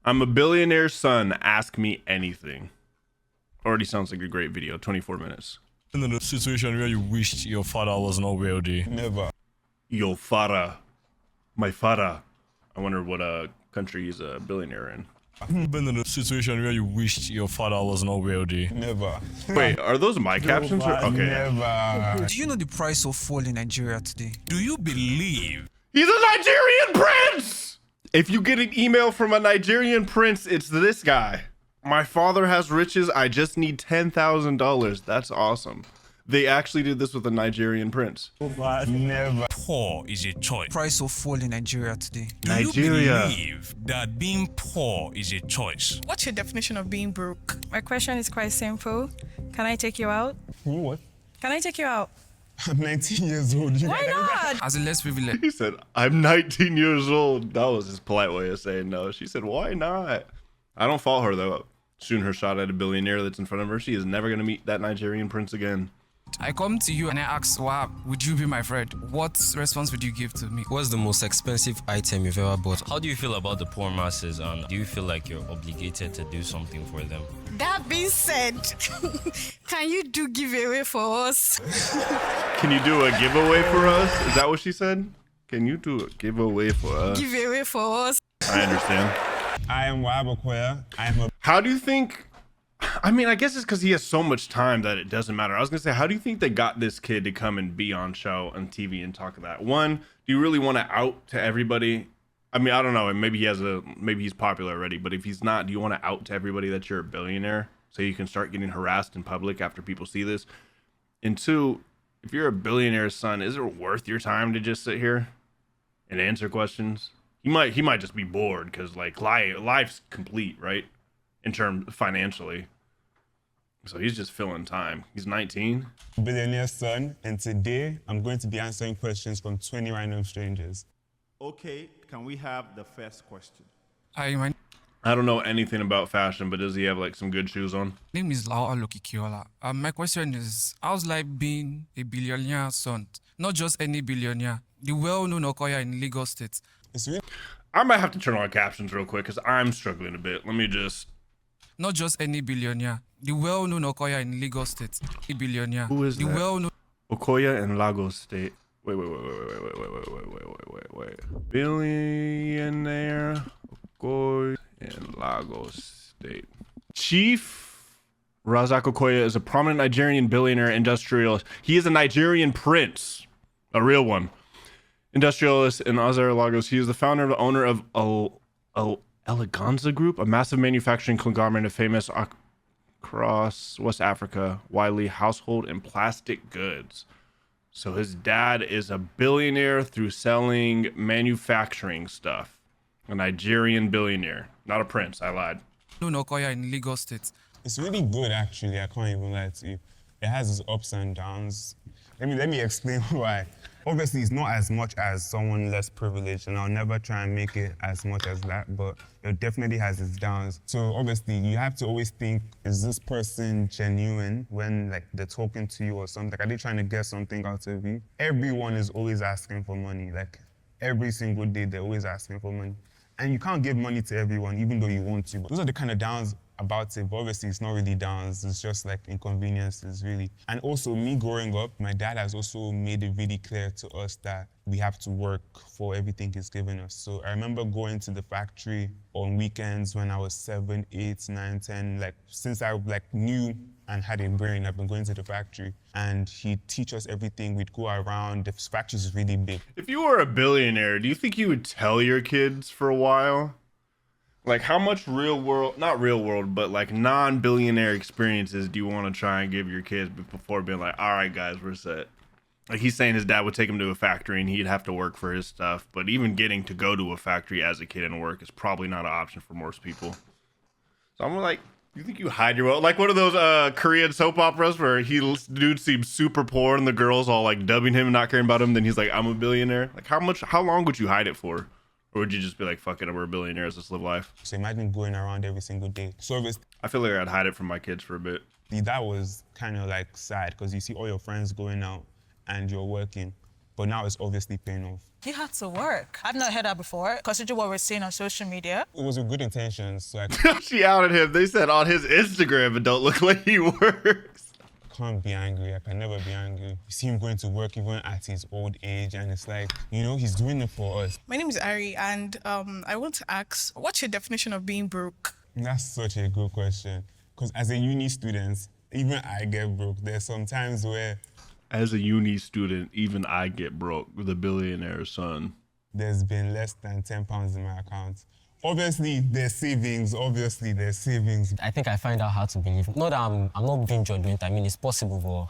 I'm a billionaire's son. Ask me anything. Already sounds like a great video. 24 minutes. In a situation where you wished your father was not wealthy? Never. Yo, father. My father. I wonder what country he's a billionaire in. Been in a situation where you wished your father was not wealthy? Never. Wait, are those my captions? Or? Okay. Never. Do you know the price of fuel in Nigeria today? Do you believe He's a Nigerian prince! If you get an email from a Nigerian prince, it's this guy. My father has riches. I just need $10,000. That's awesome. They actually did this with a Nigerian prince. Never. poor is a choice? Price of fuel in Nigeria today. Do Nigeria. you believe that being poor is a choice? What's your definition of being broke? My question is quite simple. Can I take you out? What? Can I take you out? I'm 19 years old. Why not? As a less privileged, He said, I'm 19 years old. That was his polite way of saying no. She said, why not? I don't fault her, though. Shooting her shot at a billionaire that's in front of her. She is never going to meet that Nigerian prince again. I come to you and I ask, wow, would you be my friend? What response would you give to me? What's the most expensive item you've ever bought? How do you feel about the poor masses, and do you feel like you're obligated to do something for them? That being said, can you do giveaway for us? Can you do a giveaway for us? Is that what she said? Can you do a giveaway for us? Giveaway for us. I understand. I am Razaq Okoya. I am a How do you think... I mean, I guess it's because he has so much time that it doesn't matter. I was going to say, how do you think they got this kid to come and be on show on TV and talk about that? One, do you really want to out to everybody? I mean, I don't know. Maybe maybe he's popular already, but if he's not, do you want to out to everybody that you're a billionaire so you can start getting harassed in public after people see this? And two, if you're a billionaire's son, is it worth your time to just sit here and answer questions? He might just be bored because like life's complete, right? In terms financially. So he's just filling time. He's 19. billionaire son, and today I'm going to be answering questions from 20 random strangers. Okay, can we have the first question? My I don't know anything about fashion, but does he have like some good shoes on? name is Lao Alokikiola. My question is, how's life being a billionaire son? Not just any billionaire, the well-known Okoya in Lagos State. It's really I might have to turn on captions real quick because I'm struggling a bit. Let me just... Not just any billionaire, the well-known Okoya in Lagos State. A billionaire. Who is the that? well-known Okoya in Lagos State. Wait. Billionaire Okoya in Lagos State. Chief Razaq Okoya is a prominent Nigerian billionaire industrialist. He is a Nigerian prince, a real one. Industrialist in Azar Lagos. He is the founder and owner of Eleganza Group, a massive manufacturing conglomerate famous across West Africa, widely household and plastic goods. So his dad is a billionaire through selling manufacturing stuff. A Nigerian billionaire, not a prince. I lied. Okoya in Lagos State. It's really good, actually. I can't even lie to you. It has its ups and downs. Let me explain why. Obviously, it's not as much as someone less privileged, and I'll never try and make it as much as that, but it definitely has its downs. So obviously, you have to always think, is this person genuine when like they're talking to you or something? Like, are they trying to get something out of you? Everyone is always asking for money. Like, every single day, they're always asking for money. And you can't give money to everyone, even though you want to. But those are the kind of downs about it, but obviously it's not really downs, it's just like inconveniences, really. And also, me growing up, my dad has also made it really clear to us that we have to work for everything he's given us. So I remember going to the factory on weekends when I was 7, 8, 9, 10, like since I like knew and had a brain, I've been going to the factory, and he'd teach us everything. We'd go around, the factory's really big. If you were a billionaire, do you think you would tell your kids for a while? Like, how much real world, not real world, but like non-billionaire experiences do you want to try and give your kids before being like, all right, guys, we're set? Like, he's saying his dad would take him to a factory and he'd have to work for his stuff. But even getting to go to a factory as a kid and work is probably not an option for most people. So I'm like, you think you hide your wealth? Like one of those Korean soap operas where the dude seems super poor and the girls all like dubbing him and not caring about him. Then he's like, I'm a billionaire. Like, how long would you hide it for? Or would you just be like, fuck it, we're billionaires, let's live life? So imagine going around every single day. So obviously, I feel like I'd hide it from my kids for a bit. that was kind of like sad because you see all your friends going out and you're working, but now it's obviously paying off. He had to work. I've not heard that before, considering what we're seeing on social media. It was with good intentions, so I She outed him. They said on his Instagram it don't look like he works. can't be angry. I can never be angry. You see him going to work even at his old age, and it's like, you know, he's doing it for us. My name is Ari, and I want to ask, what's your definition of being broke? That's such a good question. Because as a uni student, even I get broke. There's some times where As a uni student, even I get broke with a billionaire son. there's been less than £10 in my account. Obviously, there's savings. I think I find that hard to believe. Not that I'm not being judgmental. I mean, it's possible, but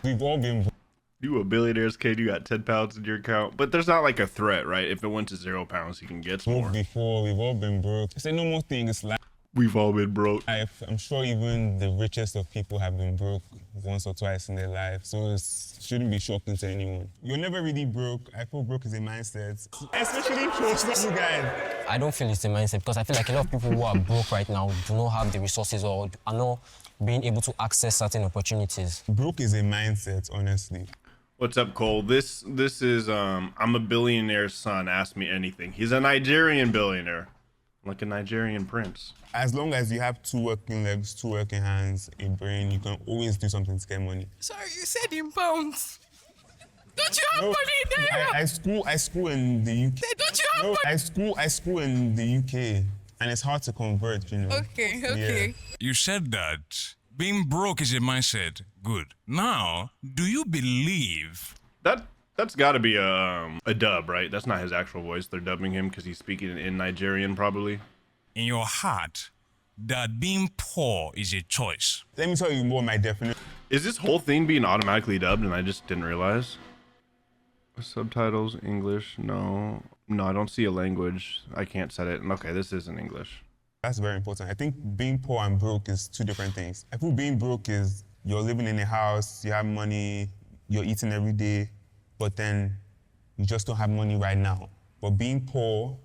We've all been broke. You a billionaire's kid, you got £10 in your account. But there's not like a threat, right? If it went to £0, he can get some more. Before. We've all been broke. It's a normal thing. It's life. We've all been broke. I'm sure even the richest of people have been broke once or twice in their life, so it shouldn't be shocking to anyone. You're never really broke. I feel broke is a mindset, especially for you guys. I don't feel it's a mindset because I feel like a lot of people who are broke right now do not have the resources or are not being able to access certain opportunities. Broke is a mindset, honestly. What's up, Cole? This is I'm a billionaire's son. Ask me anything. He's a Nigerian billionaire, like a Nigerian prince. As long as you have 2 working legs, 2 working hands, a brain, you can always do something to get money. Sorry, you said in pounds. Don't you have money in Naira? I school in the UK. Don't you have money? I school in the UK, and it's hard to convert, you know. Okay. You said that being broke is a mindset. Good. Now, do you believe That's got to be a dub, right? That's not his actual voice. They're dubbing him because he's speaking in Nigerian, probably. in your heart that being poor is a choice? Let me tell you more my definition. Is this whole thing being automatically dubbed and I just didn't realize? Subtitles, English, no. No, I don't see a language. I can't set it. Okay, this is in English. That's very important. I think being poor and broke is 2 different things. I feel being broke is you're living in a house, you have money, you're eating every day, but then you just don't have money right now. But being poor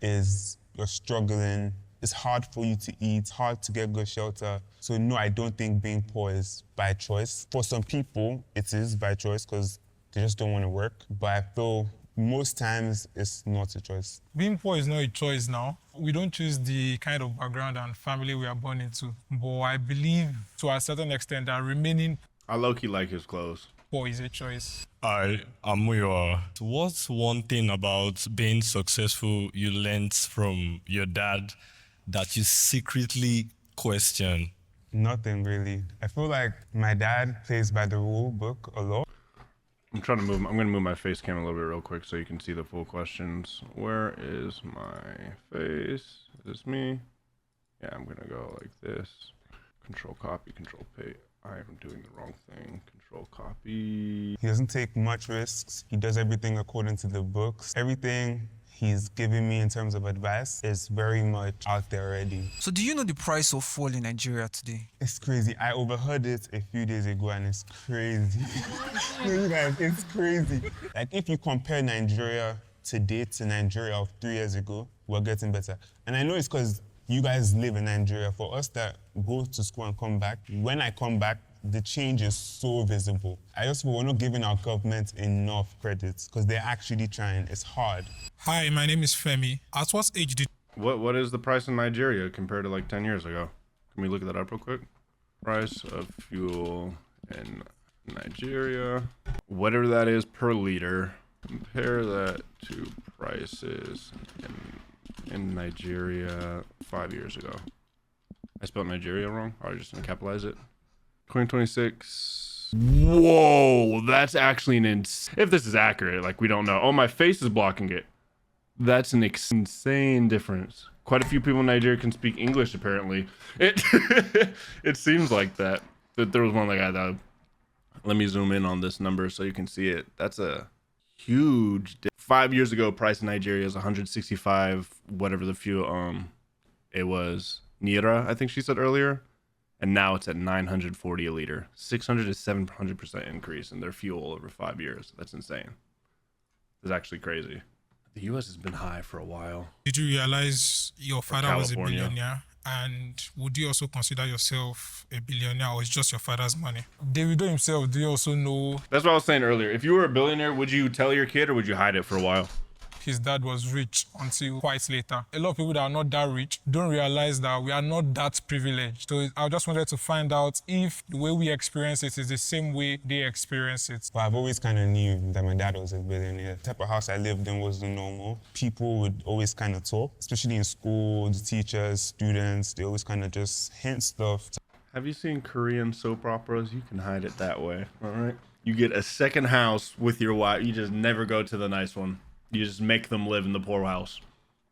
is you're struggling, it's hard for you to eat, hard to get good shelter. So no, I don't think being poor is by choice. For some people, it is by choice because they just don't want to work. But I feel most times it's not a choice. Being poor is not a choice now. We don't choose the kind of background and family we are born into. But I believe to a certain extent that remaining I low-key like his clothes. poor is a choice. I'm Muyo. What's one thing about being successful you learned from your dad that you secretly question? Nothing really. I feel like my dad plays by the rule book a lot. I'm trying to move. I'm going to move my face cam a little bit real quick so you can see the full questions. Where is my face? Is this me? Yeah, I'm going to go like this. Control copy, control paste. I am doing the wrong thing. Control copy. He doesn't take much risks. He does everything according to the books. Everything he's giving me in terms of advice is very much out there already. So do you know the price of fuel in Nigeria today? It's crazy. I overheard it a few days ago and it's crazy. You guys, it's crazy. Like if you compare Nigeria today to Nigeria of 3 years ago, we're getting better. And I know it's because you guys live in Nigeria. For us that go to school and come back, when I come back, the change is so visible. I just feel we're not giving our government enough credit because they're actually trying. It's hard. Hi, my name is Femi. At what age did What is the price in Nigeria compared to like 10 years ago? Can we look at that up real quick? Price of fuel in Nigeria. Whatever that is per liter. Compare that to prices in Nigeria 5 years ago. I spelled Nigeria wrong. I was just gonna capitalize it. 2026. Whoa, that's actually an if this is accurate, like we don't know. Oh, my face is blocking it. That's an insane difference. Quite a few people in Nigeria can speak English, apparently. It it seems like that. That there was one like I let me zoom in on this number so you can see it. That's a huge 5 years ago, price in Nigeria is 165, whatever the fuel it was Nira, I think she said earlier. And now it's at 940 a liter. 600 to 700% increase in their fuel over 5 years. That's insane. It's actually crazy. The US has been high for a while. you realize your father was a California. billionaire And would you also consider yourself a billionaire, or it's just your father's money? Davido himself, do you also know That's what I was saying earlier. If you were a billionaire, would you tell your kid or would you hide it for a while? his dad was rich until quite later? A lot of people that are not that rich don't realize that we are not that privileged. So I just wanted to find out if the way we experience it is the same way they experience it. But I've always kind of knew that my dad was a billionaire. The type of house I lived in wasn't normal. People would always kind of talk, especially in school, the teachers, students, they always kind of just hint stuff. Have you seen Korean soap operas? You can hide it that way, all right? You get a second house with your wife. You just never go to the nice one. You just make them live in the poor house.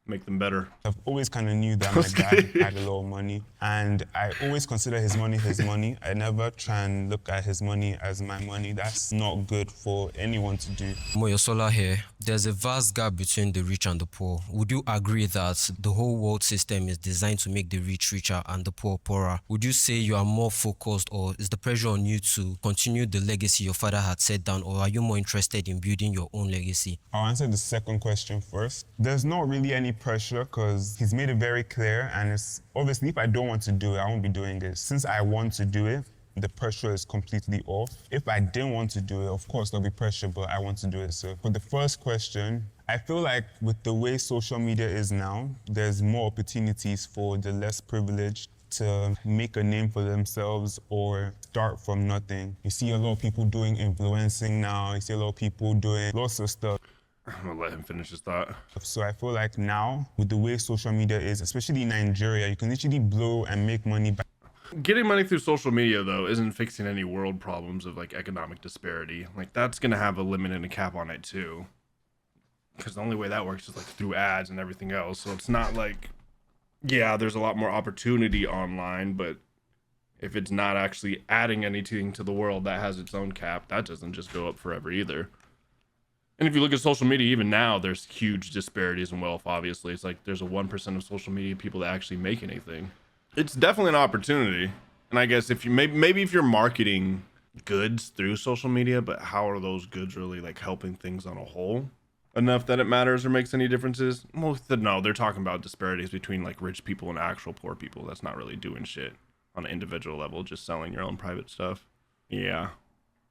Make them better. I've always kind of knew that my dad had a lot of money, and I always consider his money his money. I never try and look at his money as my money. That's not good for anyone to do. Moyosola here. There's a vast gap between the rich and the poor. Would you agree that the whole world system is designed to make the rich richer and the poor poorer? Would you say you are more focused, or is the pressure on you to continue the legacy your father had set down, or are you more interested in building your own legacy? I'll answer the second question first. There's not really any pressure because he's made it very clear, and it's obviously if I don't want to do it, I won't be doing it. Since I want to do it, the pressure is completely off. If I didn't want to do it, of course there'll be pressure, but I want to do it. So for the first question, I feel like with the way social media is now, there's more opportunities for the less privileged to make a name for themselves or start from nothing. You see a lot of people doing influencing now. You see a lot of people doing lots of stuff. I'm gonna let him finish his thought. So I feel like now, with the way social media is, especially in Nigeria, you can literally blow and make money by Getting money through social media, though, isn't fixing any world problems of, like, economic disparity. Like, that's gonna have a limit and a cap on it, too. Because the only way that works is, like, through ads and everything else. So it's not like, yeah, there's a lot more opportunity online, but if it's not actually adding anything to the world that has its own cap, that doesn't just go up forever either. And if you look at social media, even now, there's huge disparities in wealth, obviously. It's like there's a 1% of social media people that actually make anything. It's definitely an opportunity. And I guess if you maybe if you're marketing goods through social media, but how are those goods really like helping things on a whole enough that it matters or makes any differences? Well, no, they're talking about disparities between like rich people and actual poor people. That's not really doing shit on an individual level, just selling your own private stuff. Yeah.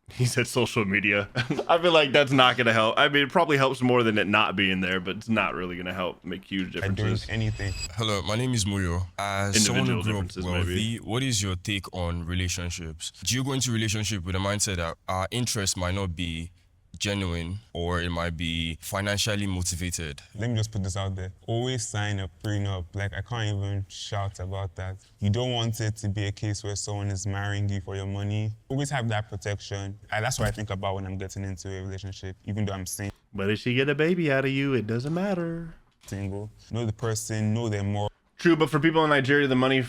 He said social media. I feel like that's not going to help. I mean, it probably helps more than it not being there, but it's not really going to help make huge differences. doing anything. Hello, my name is Muyo. As someone who grew up differences, wealthy, maybe. what is your take on relationships? Do you go into relationship with a mindset that our interests might not be genuine or it might be financially motivated? Let me just put this out there. Always sign a prenup. Like, I can't even shout about that. You don't want it to be a case where someone is marrying you for your money. Always have that protection. And that's what I think about when I'm getting into a relationship, even though I'm single. But if she get a baby out of you, it doesn't matter. Know the person, know their moral. True, but for people in Nigeria, the money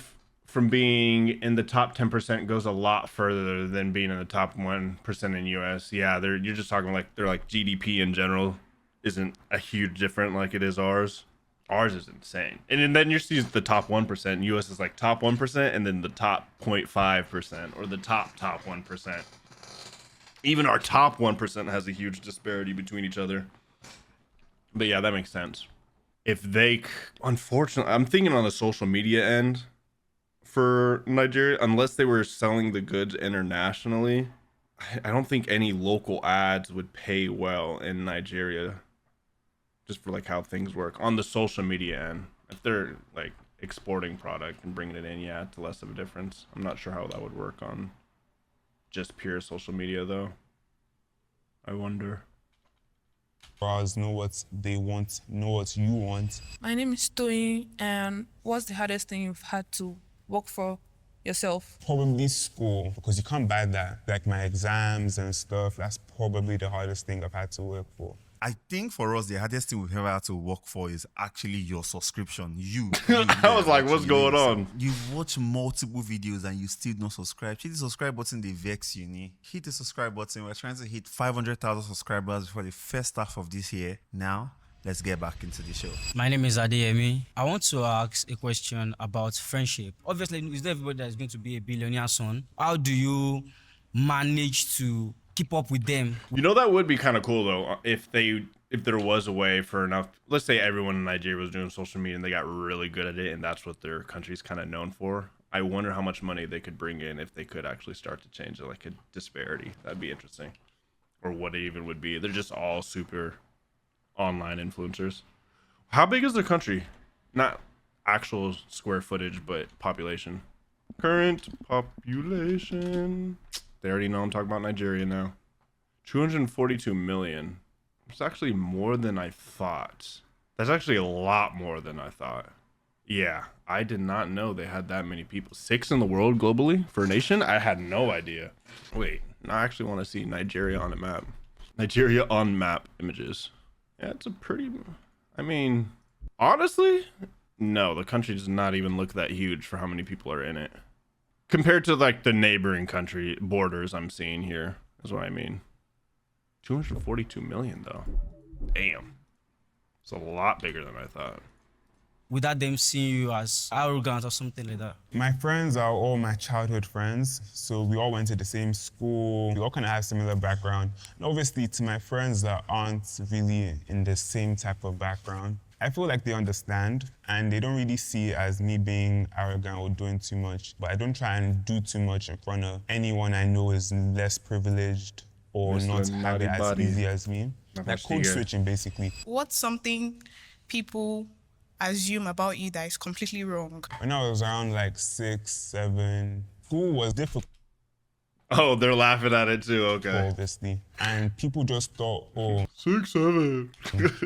from being in the top 10% goes a lot further than being in the top 1% in US. Yeah, you're just talking like they're like GDP in general isn't a huge different like it is ours. Ours is insane. And then you're seeing the top 1%. US is like top 1% and then the top 0.5% or the top 1%. Even our top 1% has a huge disparity between each other. But yeah, that makes sense. If they, unfortunately, I'm thinking on the social media end for Nigeria, unless they were selling the goods internationally, I don't think any local ads would pay well in Nigeria, just for like how things work on the social media end. If they're like exporting product and bringing it in, yeah, it's less of a difference. I'm not sure how that would work on just pure social media though. I wonder. Know what they want, know what you want. My name is Toyin, and what's the hardest thing you've had to work for yourself? Probably school, because you can't buy that. Like my exams and stuff, that's probably the hardest thing I've had to work for. I think for us, the hardest thing we've ever had to work for is actually your subscription. I was like, what's going on? You watch multiple videos and you still not subscribe. Hit the subscribe button, they vex you. Hit the subscribe button. We're trying to hit 500,000 subscribers for the first half of this year. Now, let's get back into the show. My name is Adeyemi. I want to ask a question about friendship. Obviously, it's not everybody that's going to be a billionaire son. How do you manage to keep up with them? You know, that would be kind of cool though if they if there was a way for enough, let's say everyone in Nigeria was doing social media and they got really good at it and that's what their country's kind of known for. I wonder how much money they could bring in if they could actually start to change it, like a disparity. That'd be interesting. Or what it even would be. They're just all super online influencers. How big is their country? Not actual square footage, but population. Current population. They already know I'm talking about Nigeria now. 242 million. It's actually more than I thought. That's actually a lot more than I thought. Yeah, I did not know they had that many people. 6 in the world globally for a nation? I had no idea. Wait, I actually want to see Nigeria on a map. Nigeria on map images. Yeah, it's a pretty... I mean, honestly, no, the country does not even look that huge for how many people are in it. Compared to like the neighboring country borders I'm seeing here, is what I mean. 242 million though. Damn. It's a lot bigger than I thought. Without them seeing you as arrogant or something like that? My friends are all my childhood friends, so we all went to the same school. We all kind of have similar background. And obviously, to my friends that aren't really in the same type of background, I feel like they understand, and they don't really see it as me being arrogant or doing too much. But I don't try and do too much in front of anyone I know is less privileged or not have it as easy as me. Like code switching, basically. What's something people assume about you that is completely wrong? When I was around like 6, 7, school was difficult. Oh, they're laughing at it too, okay. Obviously. And people just thought, oh, 6, 7.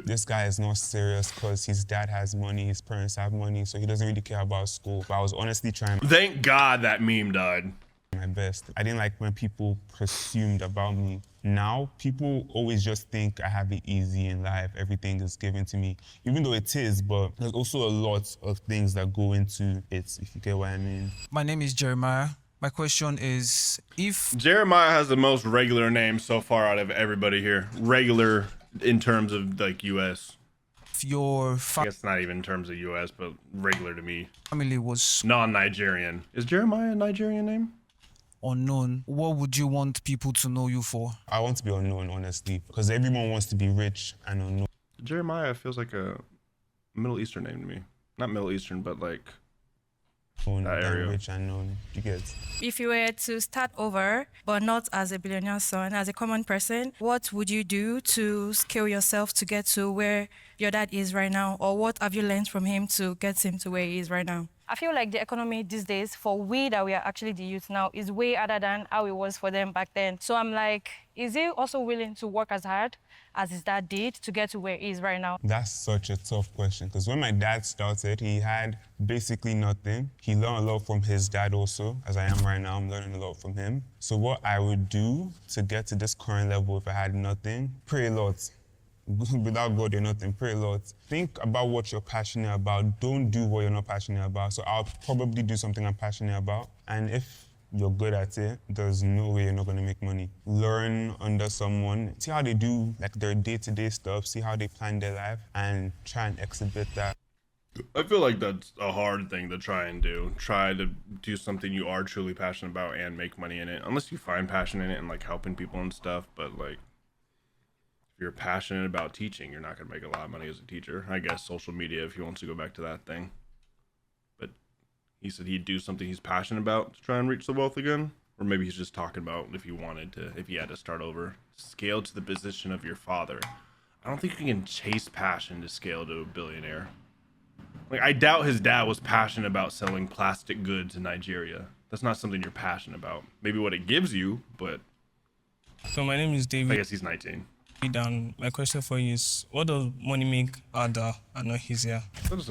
This guy is not serious because his dad has money, his parents have money, so he doesn't really care about school. But I was honestly trying Thank God that meme died. my best. I didn't like when people presumed about me. Now, people always just think I have it easy in life. Everything is given to me, even though it is, but there's also a lot of things that go into it, if you get what I mean. My name is Jeremiah. My question is, if... Jeremiah has the most regular name so far out of everybody here. Regular in terms of like US. Your I guess not even in terms of US, but regular to me. family was Non-Nigerian. Is Jeremiah a Nigerian name? unknown, what would you want people to know you for? I want to be unknown, honestly, because everyone wants to be rich and unknown. Jeremiah feels like a Middle Eastern name to me. Not Middle Eastern, but like that area. Rich and known. You get. If you were to start over, but not as a billionaire son, as a common person, what would you do to scale yourself to get to where your dad is right now? Or what have you learned from him to get him to where he is right now? I feel like the economy these days, for we that we are actually the youth now, is way harder than how it was for them back then. So I'm like, is he also willing to work as hard as his dad did to get to where he is right now? That's such a tough question, because when my dad started, he had basically nothing. He learned a lot from his dad also, as I am right now. I'm learning a lot from him. So what I would do to get to this current level if I had nothing, pray a lot. Without God, you're nothing. Pray a lot. Think about what you're passionate about. Don't do what you're not passionate about. So I'll probably do something I'm passionate about. And if you're good at it, there's no way you're not going to make money. Learn under someone. See how they do like their day-to-day stuff. See how they plan their life and try and exhibit that. I feel like that's a hard thing to try and do. Try to do something you are truly passionate about and make money in it. Unless you find passion in it and like helping people and stuff. But like, if you're passionate about teaching, you're not going to make a lot of money as a teacher. I guess social media, if he wants to go back to that thing. But he said he'd do something he's passionate about to try and reach the wealth again. Or maybe he's just talking about if he wanted to, if he had to start over. Scale to the position of your father. I don't think you can chase passion to scale to a billionaire. Like, I doubt his dad was passionate about selling plastic goods in Nigeria. That's not something you're passionate about. Maybe what it gives you, but... So my name is David. I guess he's 19. And my question for you is, what does money make harder and not easier?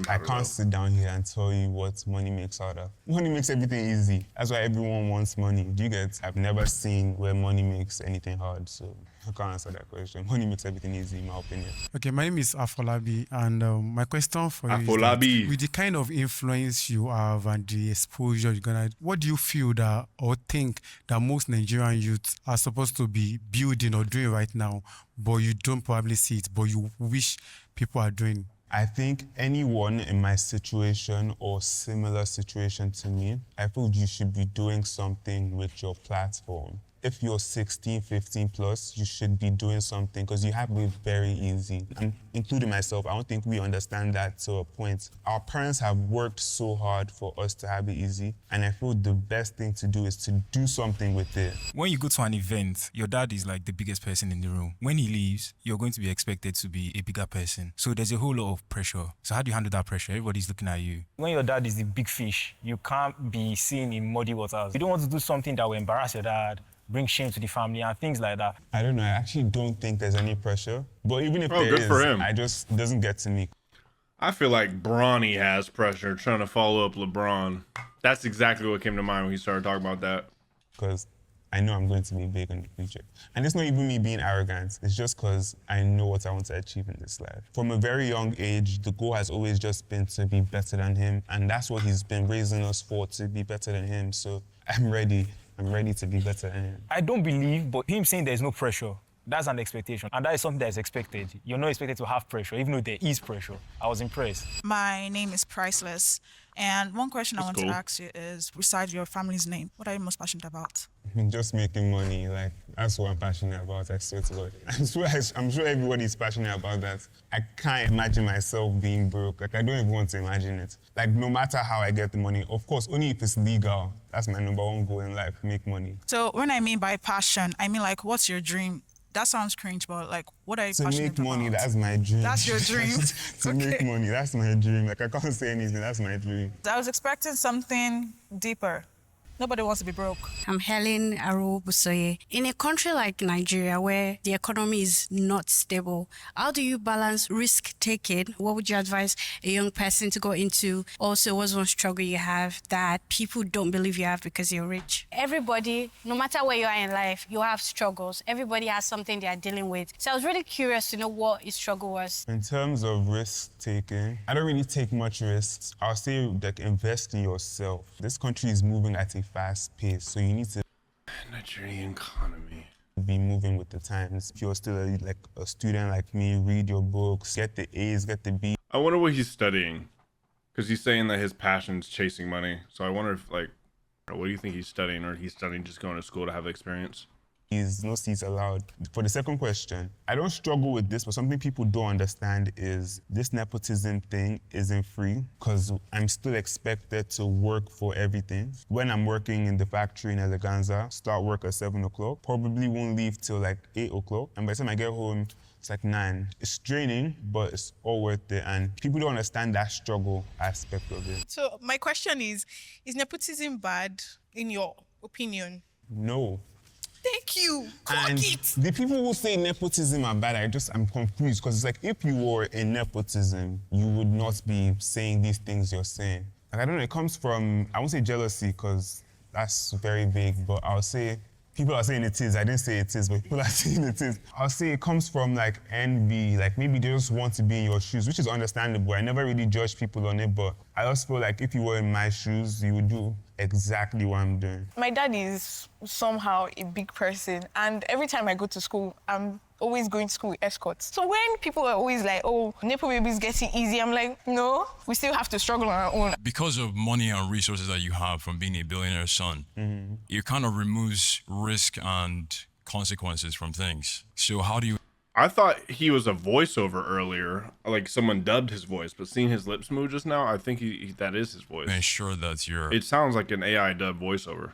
I can't sit down here and tell you what money makes harder. Money makes everything easy. That's why everyone wants money. Do you get? I've never seen where money makes anything hard, so I can't answer that question. Money makes everything easy, in my opinion. Okay, my name is Afolabi, and my question for you Afolabi. is that with the kind of influence you have and the exposure you're gonna, what do you feel that or think that most Nigerian youths are supposed to be building or doing right now, but you don't probably see it, but you wish people are doing? I think anyone in my situation or similar situation to me, I feel you should be doing something with your platform. if you're 16, 15 plus, you should be doing something because you have it very easy. I'm including myself. I don't think we understand that to a point. Our parents have worked so hard for us to have it easy, and I feel the best thing to do is to do something with it. When you go to an event, your dad is like the biggest person in the room. When he leaves, you're going to be expected to be a bigger person. So there's a whole lot of pressure. So how do you handle that pressure? Everybody's looking at you. When your dad is the big fish, you can't be seen in muddy waters. You don't want to do something that will embarrass your dad, bring shame to the family and things like that. I don't know. I actually don't think there's any pressure. But even if there good is, for him. it doesn't get to me. I feel like Bronny has pressure trying to follow up LeBron. That's exactly what came to mind when he started talking about that. Because I know I'm going to be big in the future. And it's not even me being arrogant. It's just because I know what I want to achieve in this life. From a very young age, the goal has always just been to be better than him. And that's what he's been raising us for, to be better than him. So I'm ready. I'm ready to be better than him. I don't believe, but him saying there's no pressure, that's an expectation. And that is something that is expected. You're not expected to have pressure, even though there is pressure. I was impressed. My name is Priceless. And one question I want to ask you is, besides your family's name, what are you most passionate about? Just making money, like, that's what I'm passionate about, I swear to God. I'm sure everybody's passionate about that. I can't imagine myself being broke. Like, I don't even want to imagine it. Like, no matter how I get the money, of course, only if it's legal. That's my number one goal in life, make money. So when I mean by passion, I mean, like, what's your dream? That sounds cringe, but, like, what are you passionate about? To make money, that's my dream. That's your dream? To make money, that's my dream. Like, I can't say anything, that's my dream. I was expecting something deeper. Nobody wants to be broke. I'm Helen Arobusoye. In a country like Nigeria, where the economy is not stable, how do you balance risk-taking? What would you advise a young person to go into? Also, what's one struggle you have that people don't believe you have because you're rich? Everybody, no matter where you are in life, you have struggles. Everybody has something they are dealing with. So I was really curious to know what his struggle was. In terms of risk-taking, I don't really take much risks. I'll say, like, invest in yourself. This country is moving at a fast pace, so you need to Nigerian economy. Be moving with the times. If you're still a student like me, read your books, get the A's, get the B's. I wonder what he's studying, because he's saying that his passion's chasing money. So I wonder if, like, what do you think he's studying, or he's studying just going to school to have experience? No seats allowed. For the second question, I don't struggle with this, but something people don't understand is this nepotism thing isn't free because I'm still expected to work for everything. When I'm working in the factory in Eleganza, start work at 7 o'clock, probably won't leave till like 8 o'clock. And by the time I get home, it's like 9. It's draining, but it's all worth it. And people don't understand that struggle aspect of it. So my question is nepotism bad in your opinion? No. Thank you. And the people who say nepotism are bad, I'm confused because it's like if you were in nepotism, you would not be saying these things you're saying. Like, I don't know, it comes from, I won't say jealousy because that's very big, but I'll say, people are saying it is. I didn't say it is, but people are saying it is. I'll say it comes from like envy, like maybe they just want to be in your shoes, which is understandable. I never really judge people on it, but I just feel like if you were in my shoes, you would do exactly what I'm doing. My dad is somehow a big person, and every time I go to school, I'm always going to school with escorts. So when people are always like, oh, Nepo baby's getting easy, I'm like, no, we still have to struggle on our own. Because of money and resources that you have from being a billionaire son, it kind of removes risk and consequences from things. So how do you... I thought he was a voiceover earlier, like someone dubbed his voice, but seeing his lips move just now, I think that is his voice. ensure that your It sounds like an AI dubbed voiceover.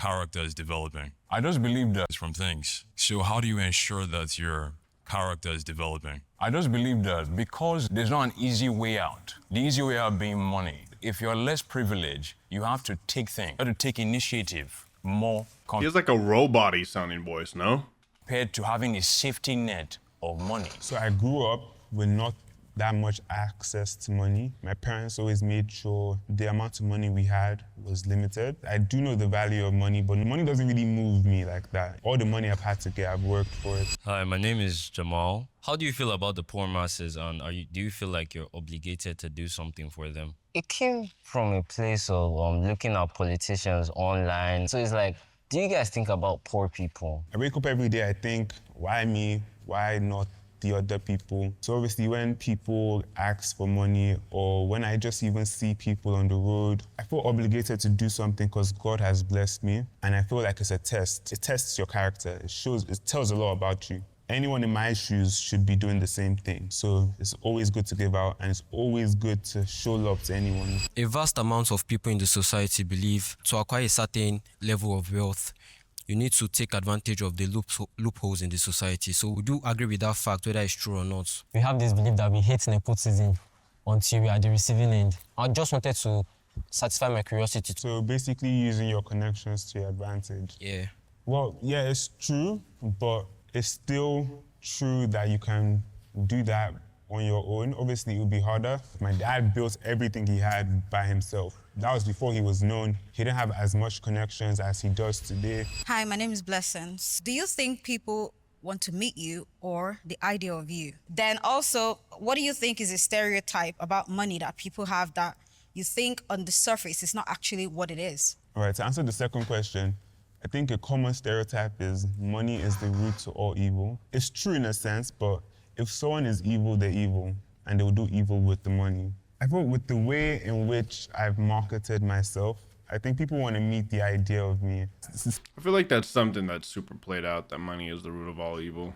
character is developing? I just believe that from things. So how do you ensure that your character is developing? I just believe that because there's not an easy way out. The easy way out being money. If you're less privileged, you have to take things. You have to take initiative more. He has like a robot-y sounding voice, no? Compared to having a safety net of money. So I grew up with not that much access to money. My parents always made sure the amount of money we had was limited. I do know the value of money, but money doesn't really move me like that. All the money I've had to get, I've worked for it. Hi, my name is Jamal. How do you feel about the poor masses, and do you feel like you're obligated to do something for them? It came from a place of looking at politicians online. So it's like, do you guys think about poor people? I wake up every day, I think, why me? Why not the other people. So obviously when people ask for money or when I just even see people on the road, I feel obligated to do something because God has blessed me. And I feel like it's a test. It tests your character. It tells a lot about you. Anyone in my shoes should be doing the same thing. So it's always good to give out and it's always good to show love to anyone. A vast amount of people in the society believe to acquire a certain level of wealth, you need to take advantage of the loopholes in the society. So would you agree with that fact, whether it's true or not? We have this belief that we hate nepotism until we are the receiving end. I just wanted to satisfy my curiosity. So basically using your connections to your advantage. Yeah. Well, yeah, it's true, but it's still true that you can do that on your own. Obviously, it would be harder. My dad built everything he had by himself. That was before he was known. He didn't have as much connections as he does today. Hi, my name is Blessings. Do you think people want to meet you or the idea of you? Then also, what do you think is a stereotype about money that people have that you think on the surface is not actually what it is? All right, to answer the second question, I think a common stereotype is money is the root to all evil. It's true in a sense, but if someone is evil, they're evil, and they will do evil with the money. I thought with the way in which I've marketed myself, I think people want to meet the idea of me. I feel like that's something that's super played out, that money is the root of all evil.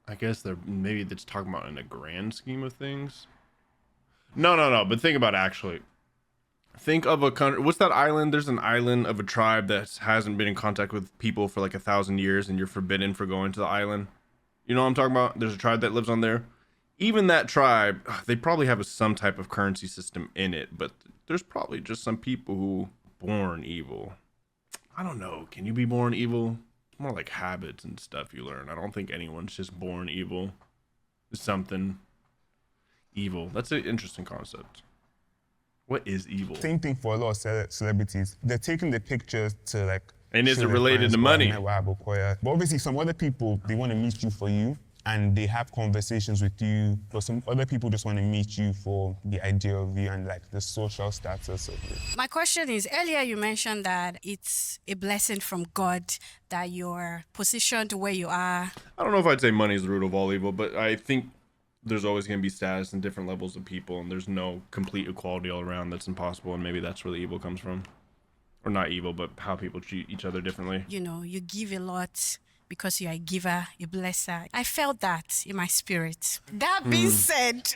I guess maybe that's talking about in a grand scheme of things. No, but think about actually. Think of a country. What's that island? There's an island of a tribe that hasn't been in contact with people for like 1,000 years, and you're forbidden for going to the island. You know what I'm talking about? There's a tribe that lives on there. Even that tribe, they probably have some type of currency system in it, but there's probably just some people who born evil. I don't know. Can you be born evil? It's more like habits and stuff you learn. I don't think anyone's just born evil. It's something evil. That's an interesting concept. What is evil? Same thing for a lot of celebrities. They're taking the pictures to like... And is it related to money? But obviously some other people, they want to meet you for you and they have conversations with you. But some other people just want to meet you for the idea of you and like the social status of it. My question is, earlier you mentioned that it's a blessing from God that you're positioned where you are. I don't know if I'd say money is the root of all evil, but I think there's always going to be status and different levels of people, and there's no complete equality all around. That's impossible, and maybe that's where the evil comes from. Or not evil, but how people treat each other differently. You know, you give a lot because you're a giver, a blesser. I felt that in my spirit. That being said,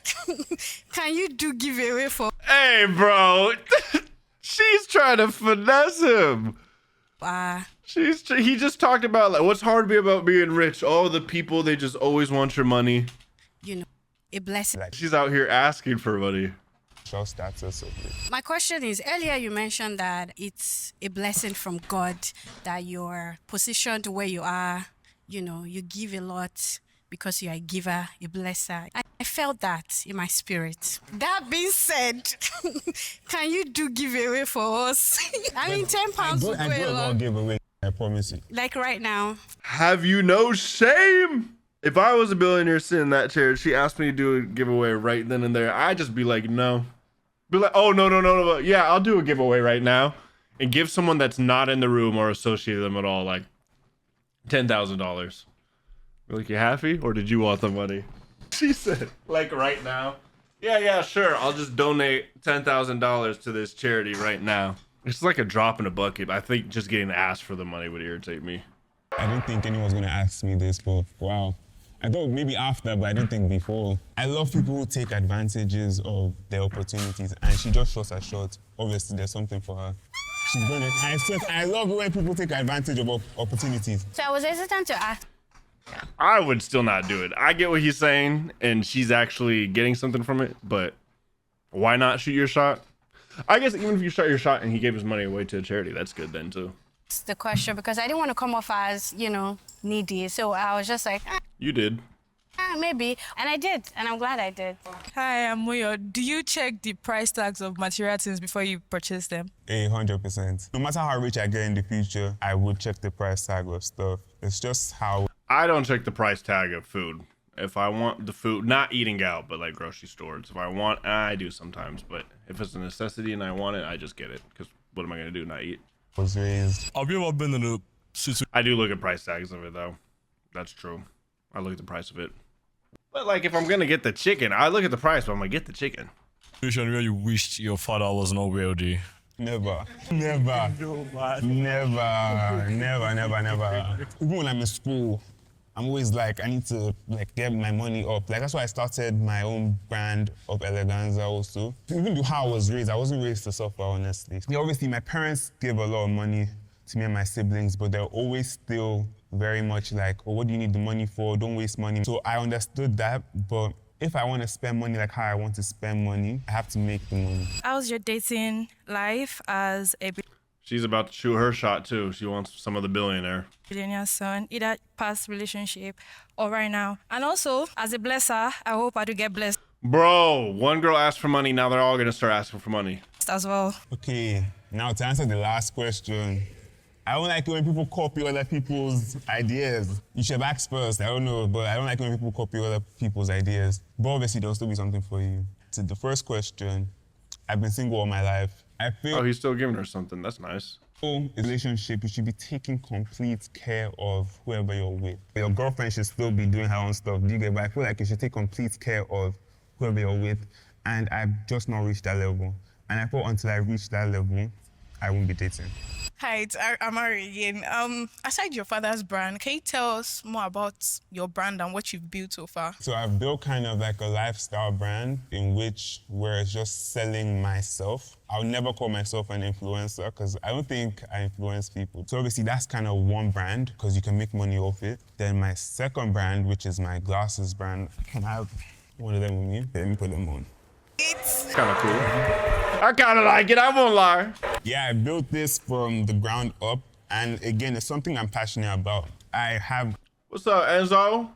can you do giveaway for... Hey, bro! She's trying to finesse him! He just talked about, like, what's hard to be about being rich? Oh, the people, they just always want your money. You know, a blessing. She's out here asking for money. Status. My question is, earlier you mentioned that it's a blessing from God that you're positioned where you are. You know, you give a lot because you're a giver, a blesser. I felt that in my spirit. That being said, can you do giveaway for us? I mean, £10 would go a lot. Giveaway, I promise you. Like right now. Have you no shame? If I was a billionaire sitting in that chair, she asked me to do a giveaway right then and there, I'd just be like, no. Be like, oh, no. Yeah, I'll do a giveaway right now. And give someone that's not in the room or associate them at all, like, $10,000. Like, you happy? Or did you want the money? She said, like, right now? Yeah, sure. I'll just donate $10,000 to this charity right now. It's like a drop in a bucket. I think just getting asked for the money would irritate me. I didn't think anyone was going to ask me this, but wow. I thought maybe after, but I didn't think before. I love people who take advantages of their opportunities, and she just shot her shot. Obviously, there's something for her. She's gonna. I love when people take advantage of opportunities. So I was hesitant to ask. I would still not do it. I get what he's saying, and she's actually getting something from it, but why not shoot your shot? I guess even if you shot your shot and he gave his money away to a charity, that's good then too. The question, because I didn't want to come off as, you know, needy. So I was just like, You did. Maybe. And I did. And I'm glad I did. Hi, I'm Moyo. Do you check the price tags of material things before you purchase them? 100%. No matter how rich I get in the future, I would check the price tag of stuff. It's just how... I don't check the price tag of food. If I want the food, not eating out, but like grocery stores. If I want, I do sometimes. But if it's a necessity and I want it, I just get it. Because what am I going to do, not eat? Was raised. Have you ever been in a situation? I do look at price tags of it, though. That's true. I look at the price of it. But like, if I'm gonna get the chicken, I look at the price, but I'm gonna get the chicken. Situation where you wished your father was not wealthy. Never. Never. Even when I'm in school, I'm always like, I need to like get my money up. Like that's why I started my own brand of Eleganza also. Even though how I was raised, I wasn't raised to suffer, honestly. Yeah, obviously my parents gave a lot of money to me and my siblings, but they're always still very much like, oh, what do you need the money for? Don't waste money. So I understood that, but if I want to spend money like how I want to spend money, I have to make the money. How's your dating life as a She's about to shoot her shot too. She wants some of the billionaire. billionaire son, either past relationship or right now? And also, as a blesser, I hope I do get blessed Bro, one girl asked for money, now they're all gonna start asking for money. as well. Okay, now to answer the last question, I don't like it when people copy other people's ideas. You should have asked first, I don't know, but I don't like it when people copy other people's ideas. But obviously, there'll still be something for you. To the first question, I've been single all my life. I feel he's still giving her something, that's nice. In a relationship, you should be taking complete care of whoever you're with. Your girlfriend should still be doing her own stuff, do you get? But I feel like you should take complete care of whoever you're with, and I've just not reached that level. And I thought until I reach that level, I won't be dating. Hi, it's Amari again. Aside your father's brand, can you tell us more about your brand and what you've built so far? So I've built kind of like a lifestyle brand in which we're just selling myself. I'll never call myself an influencer because I don't think I influence people. So obviously that's kind of one brand because you can make money off it. Then my second brand, which is my glasses brand, I can have one of them with me. Let me put them on. It's kind of cool. I kind of like it, I won't lie. Yeah, I built this from the ground up. And again, it's something I'm passionate about. I have... What's up, Enzo?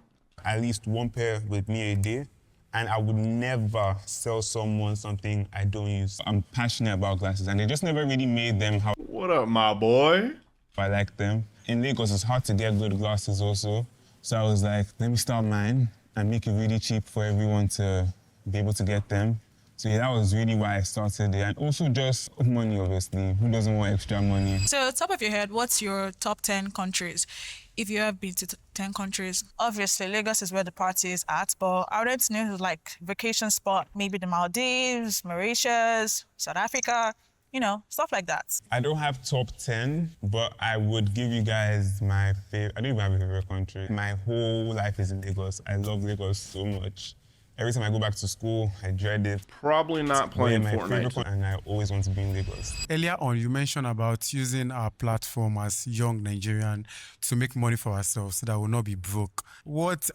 At least one pair with me a day. And I would never sell someone something I don't use. I'm passionate about glasses and they just never really made them how... What up, my boy? I like them. In Lagos, it's hard to get good glasses also. So I was like, let me start mine and make it really cheap for everyone to be able to get them. So yeah, that was really why I started it. And also just money, obviously. Who doesn't want extra money? So, top of your head, what's your top 10 countries? If you have been to 10 countries, obviously Lagos is where the party is at, but I would like to know like vacation spot, maybe the Maldives, Mauritius, South Africa, you know, stuff like that. I don't have top 10, but I would give you guys my favorite. I don't even have a favorite country. My whole life is in Lagos. I love Lagos so much. Every time I go back to school, I dread it. Probably not playing Fortnite. And I always want to be in Lagos. Earlier on, you mentioned about using our platform as young Nigerian to make money for ourselves so that we'll not be broke. What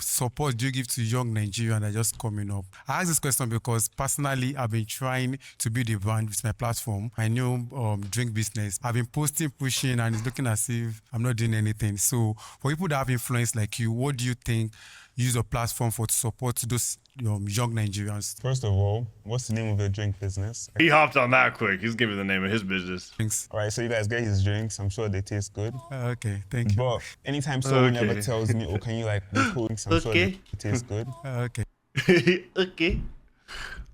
support do you give to young Nigerian that are just coming up? I ask this question because personally, I've been trying to build a brand with my platform, my new drink business. I've been posting, pushing, and it's looking as if I'm not doing anything. So for people that have influence like you, what do you think use a platform for to support those young Nigerians? First of all, what's the name of your drink business? He hopped on that quick. He's giving the name of his business. Thanks. All right, so you guys get his drinks. I'm sure they taste good. Okay, thank you. But anytime someone ever tells me, oh, can you like repost drinks, I'm sure they taste good. Okay.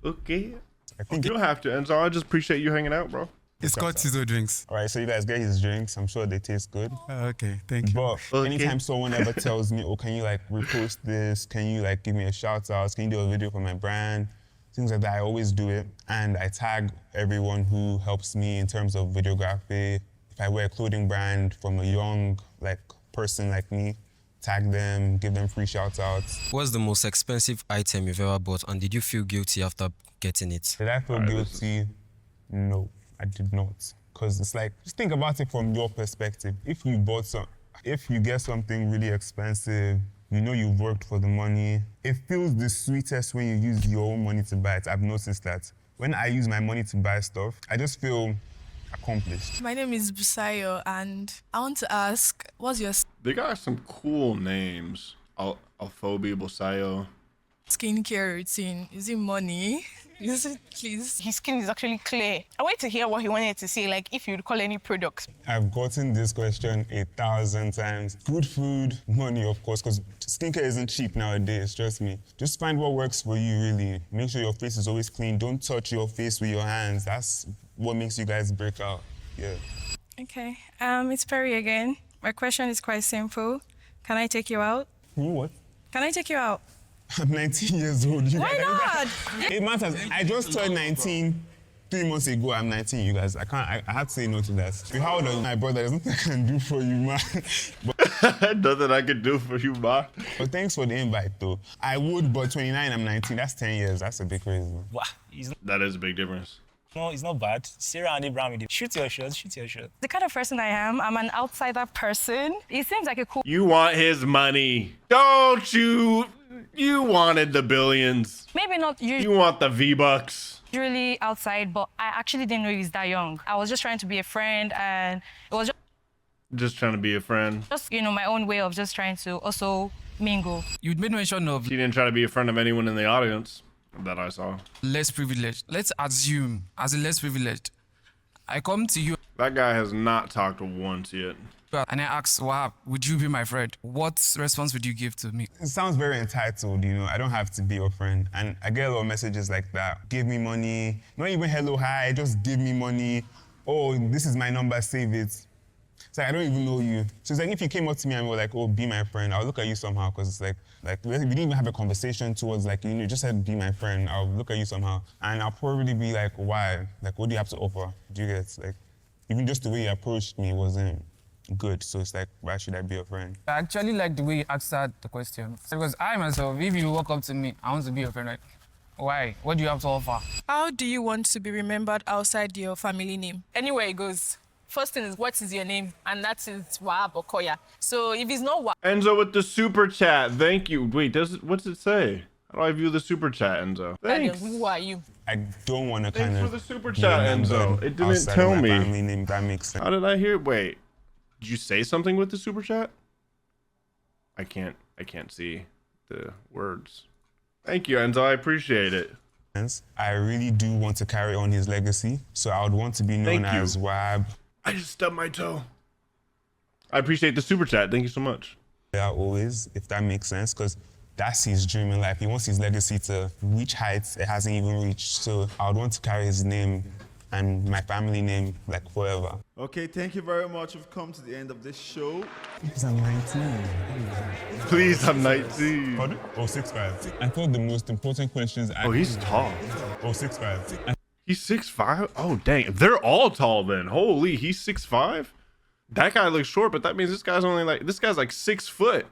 Okay. I think you don't have to, Enzo. I just appreciate you hanging out, bro. It's called Tizo Drinks. All right, so you guys get his drinks. I'm sure they taste good. Okay, thank you. But anytime someone ever tells me, oh, can you like repost this? Can you like give me a shout out? Can you do a video for my brand? Things like that, I always do it. And I tag everyone who helps me in terms of videography. If I wear a clothing brand from a young person like me, tag them, give them free shout outs. What's the most expensive item you've ever bought and did you feel guilty after getting it? Did I feel guilty? No. I did not. Because it's like, just think about it from your perspective. If you get something really expensive, you know you've worked for the money, it feels the sweetest when you use your own money to buy it. I've noticed that. When I use my money to buy stuff, I just feel accomplished. My name is Busayo and I want to ask, what's your They got some cool names. Alphobi, Busayo. skincare routine? Is it money? Is it, please? His skin is actually clear. I wait to hear what he wanted to say, like if you'd call any products. I've gotten this question 1,000 times. Good food, money, of course, because skincare isn't cheap nowadays, trust me. Just find what works for you, really. Make sure your face is always clean. Don't touch your face with your hands. That's what makes you guys break out, yeah. Okay, it's Perry again. My question is quite simple. Can I take you out? You what? Can I take you out? I'm 19 years old. You Why guys, not? It matters. I just turned 19 3 months ago. I'm 19, you guys. I had to say no to that. How old are you? My brother, there's nothing I can do for you, man. Nothing I can do for you, man. But thanks for the invite, though. I would, but 29, I'm 19. That's 10 years. That's a big crazy. Wow. That is a big difference. No, it's not bad. Sarah and Abraham, shoot your shot, shoot your shot. The kind of person I am, I'm an outsider person. It seems like a cool. You want his money. Don't you? You wanted the billions. Maybe not You want the V-Bucks. usually outside, but I actually didn't know he was that young. I was just trying to be a friend, and it was Just trying to be a friend. just my own way of just trying to also mingle. You made mention of He didn't try to be a friend of anyone in the audience that I saw. less privileged. Let's assume, as a less privileged, I come to you That guy has not talked once yet. and I ask, wow, would you be my friend? What response would you give to me? It sounds very entitled, I don't have to be your friend. And I get a lot of messages like that. Give me money. Not even hello, hi, just give me money. Oh, this is my number, save it. It's like, I don't even know you. So it's like, if you came up to me and were like, oh, be my friend, I'll look at you somehow, because it's like we didn't even have a conversation towards just said, be my friend. I'll look at you somehow. And I'll probably be like, why? Like, what do you have to offer? Do you get, even just the way you approached me wasn't good. So it's like, why should I be your friend? I actually like the way you answered the question. Because I myself, if you walk up to me, I want to be your friend, right? Why? What do you have to offer? How do you want to be remembered outside your family name? Anywhere it goes. First thing is, what is your name? And that is Razaq Okoya. So if it's not Enzo with the super chat. Thank you. Wait, what's it say? How do I view the super chat, Enzo? Thanks. who are you? I don't want to Thanks kind of... for the super chat, Enzo. It didn't tell me. Family name, that makes sense. How did I hear? Wait, did you say something with the super chat? I can't see the words. Thank you, Enzo. I appreciate it. I really do want to carry on his legacy, so I would want to be known as Wab. I just stubbed my toe. I appreciate the super chat. Thank you so much. Yeah, always, if that makes sense, because that's his dream in life. He wants his legacy to reach heights it hasn't even reached. So I would want to carry his name and my family name forever. Okay, thank you very much. We've come to the end of this show. Please, I'm 19. Please, I'm 19. Pardon? Oh, 6'5". I thought the most important questions... Oh, he's tall. Oh, 6'5". He's 6'5"? Oh, dang. They're all tall then. Holy, he's 6'5"? That guy looks short, but that means this guy's like 6 foot.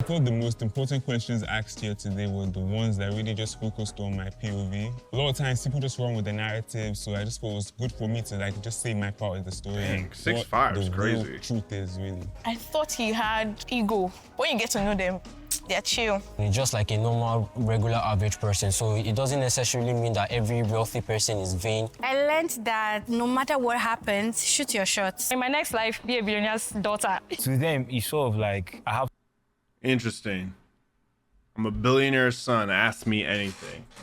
I thought the most important questions asked here today were the ones that really just focused on my POV. A lot of times people just run with the narrative, so I just thought it was good for me to just say my part of the story. Dang, 6'5" is crazy. The truth is really. I thought he had ego. When you get to know them, they're chill. He's just like a normal, regular, average person. So it doesn't necessarily mean that every wealthy person is vain. I learned that no matter what happens, shoot your shots. In my next life, be a billionaire's daughter. To them, it's sort of like, I have... Interesting. I'm a billionaire's son. Ask me anything.